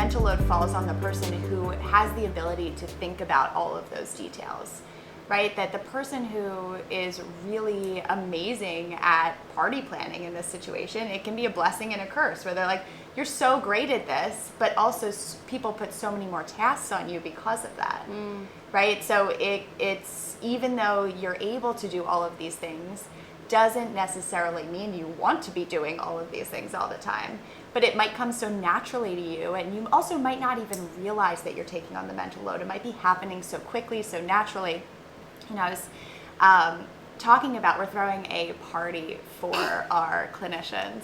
mental load falls on the person who has the ability to think about all of those details, right? That the person who is really amazing at party planning in this situation, it can be a blessing and a curse, where they're like, you're so great at this, but also people put so many more tasks on you because of that, right? So it's even though you're able to do all of these things, doesn't necessarily mean you want to be doing all of these things all the time. But it might come so naturally to you, and you also might not even realize that you're taking on the mental load. It might be happening so quickly, so naturally. You know, I was talking about, we're throwing a party for our clinicians,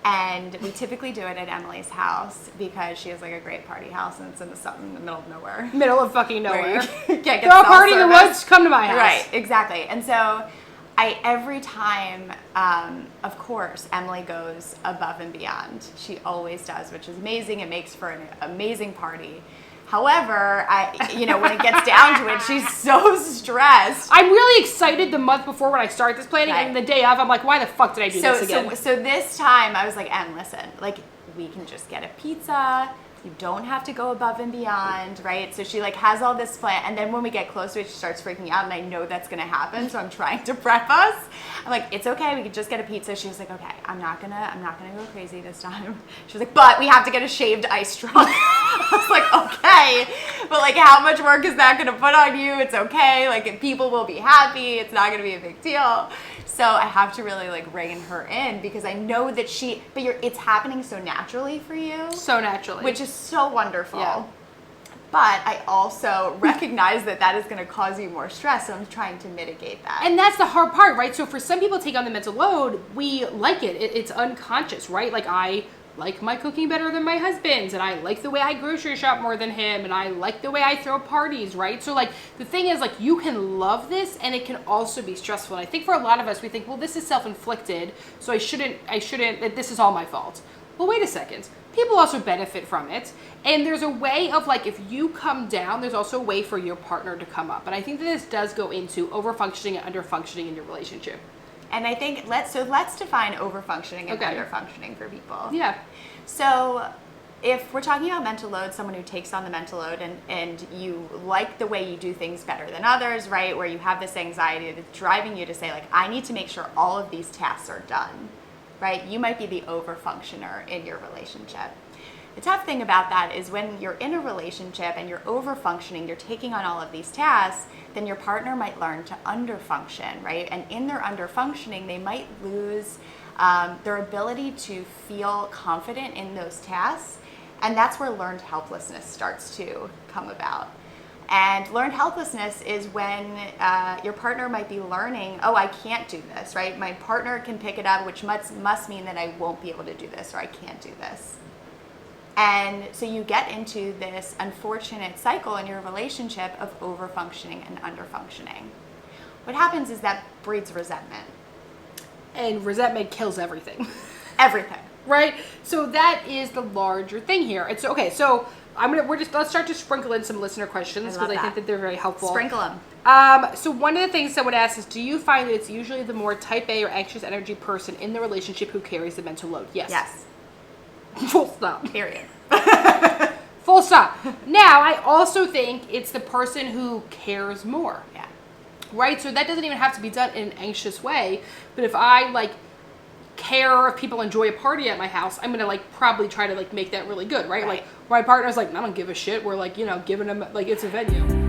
and we typically do it at Emilee's house because she has like a great party house, and it's in the middle of nowhere. Middle of fucking nowhere. Can't get throw a party in the woods, come to my house. Right, exactly. And so every time, of course, Emmalee goes above and beyond. She always does, which is amazing. It makes for an amazing party. However, when it gets down to it, she's so stressed. I'm really excited the month before when I start this planning, and the day of, I'm like, why the fuck did I do this again? So this time, I was like, Em, listen, like, we can just get a pizza. You don't have to go above and beyond, right? So she like has all this plan, and then when we get close to it, she starts freaking out, and I know that's gonna happen, so I'm trying to prep us. I'm like, it's okay, we could just get a pizza. She was like, okay, I'm not gonna go crazy this time. She was like, but we have to get a shaved ice straw. I was like, okay, but like, how much work is that gonna put on you? It's okay, like, people will be happy. It's not gonna be a big deal. So I have to really like rein her in, because I know that it's happening so naturally for you. So naturally. Which is so wonderful. Yeah. But I also recognize that is going to cause you more stress, so I'm trying to mitigate that. And that's the hard part, right? So for some people take on the mental load, we like it. It's unconscious, right? Like, I like my cooking better than my husband's, and I like the way I grocery shop more than him, and I like the way I throw parties, right? So like, the thing is, like, you can love this, and it can also be stressful. And I think for a lot of us, we think, well, this is self-inflicted, so I shouldn't, this is all my fault. Well, wait a second. People also benefit from it. And there's a way of, like, if you come down, there's also a way for your partner to come up. And I think that this does go into overfunctioning and underfunctioning in your relationship. And I think let's define overfunctioning and underfunctioning for people. Yeah. So if we're talking about mental load, someone who takes on the mental load and you like the way you do things better than others, right? Where you have this anxiety that's driving you to say, like, I need to make sure all of these tasks are done, right? You might be the overfunctioner in your relationship. The tough thing about that is when you're in a relationship and you're overfunctioning, you're taking on all of these tasks, then your partner might learn to underfunction, right? And in their underfunctioning, they might lose their ability to feel confident in those tasks. And that's where learned helplessness starts to come about. And learned helplessness is when your partner might be learning, oh, I can't do this, right? My partner can pick it up, which must mean that I won't be able to do this, or I can't do this. And so you get into this unfortunate cycle in your relationship of overfunctioning and underfunctioning. What happens is that breeds resentment. And resentment kills everything. Everything. Right? So that is the larger thing here. It's okay, so let's start to sprinkle in some listener questions, because I think that they're very helpful. Sprinkle them. So one of the things someone asks is, do you find that it's usually the more type A or anxious energy person in the relationship who carries the mental load? Yes. Yes. Full stop. Period. Full stop. Now, I also think it's the person who cares more. Yeah. Right? So that doesn't even have to be done in an anxious way. But if I, like, care if people enjoy a party at my house, I'm gonna, like, probably try to, like, make that really good, right? Like, my partner's like, I don't give a shit. We're, like, giving them, like, it's a venue.